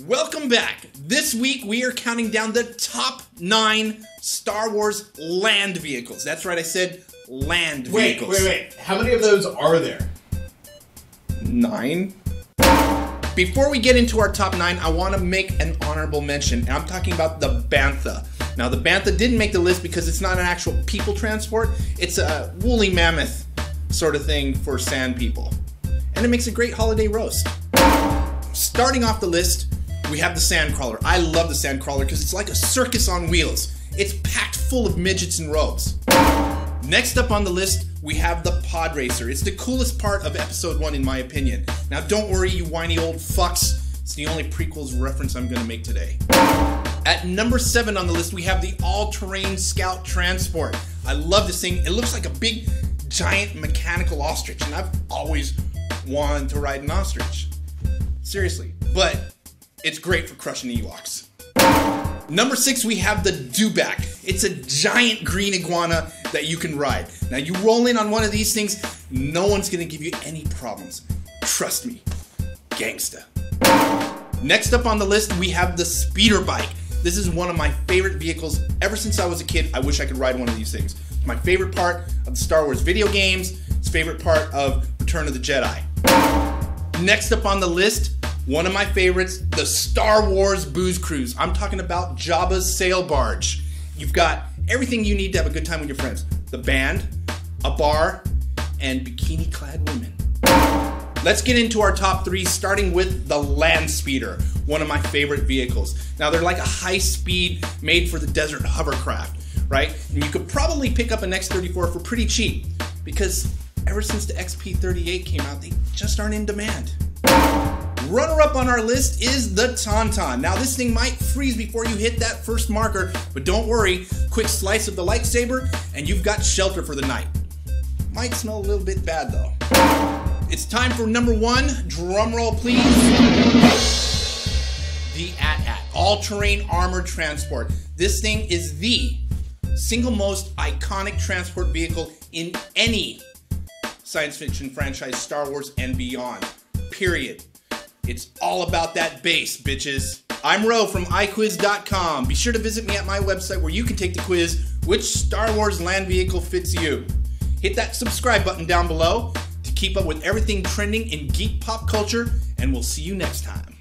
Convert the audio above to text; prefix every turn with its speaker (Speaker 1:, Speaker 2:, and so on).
Speaker 1: Welcome back. This week we are counting down the top 9 Star Wars land vehicles. That's right, I said land vehicles.
Speaker 2: Wait. How many of those are there?
Speaker 1: 9. Before we get into our top 9, I want to make an honorable mention. And I'm talking about the Bantha. Now, the Bantha didn't make the list because it's not an actual people transport. It's a woolly mammoth sort of thing for sand people. And it makes a great holiday roast. Starting off the list, we have the Sandcrawler. I love the Sandcrawler because it's like a circus on wheels. It's packed full of midgets and robes. Next up on the list, we have the Pod Racer. It's the coolest part of episode 1 in my opinion. Now don't worry, you whiny old fucks. It's the only prequels reference I'm gonna make today. At number 7 on the list, we have the all-terrain Scout Transport. I love this thing. It looks like a big, giant mechanical ostrich, and I've always wanted to ride an ostrich. Seriously. But it's great for crushing the Ewoks. Number 6, we have the Dewback. It's a giant green iguana that you can ride. Now you roll in on one of these things, no one's gonna give you any problems. Trust me, gangsta. Next up on the list, we have the Speeder Bike. This is one of my favorite vehicles ever since I was a kid. I wish I could ride one of these things. It's my favorite part of the Star Wars video games. It's favorite part of Return of the Jedi. Next up on the list, one of my favorites, the Star Wars Booze Cruise. I'm talking about Jabbas sail barge. You've got everything you need to have a good time with your friends. The band, a bar, and bikini-clad women. Let's get into our top 3, starting with the Landspeeder, one of my favorite vehicles. Now, they're like a high-speed, made-for-the-desert hovercraft, right? And you could probably pick up an X-34 for pretty cheap, because ever since the XP-38 came out, they just aren't in demand. Runner-up on our list is the TaunTaun. Now, this thing might freeze before you hit that first marker, but don't worry, quick slice of the lightsaber, and you've got shelter for the night. Might smell a little bit bad, though. It's time for number 1. Drum roll, please. The AT-AT, all-terrain armored transport. This thing is the single most iconic transport vehicle in any science fiction franchise, Star Wars and beyond. Period. It's all about that bass, bitches. I'm Ro from iQuiz.com. Be sure to visit me at my website where you can take the quiz, which Star Wars land vehicle fits you. Hit that subscribe button down below to keep up with everything trending in geek pop culture, and we'll see you next time.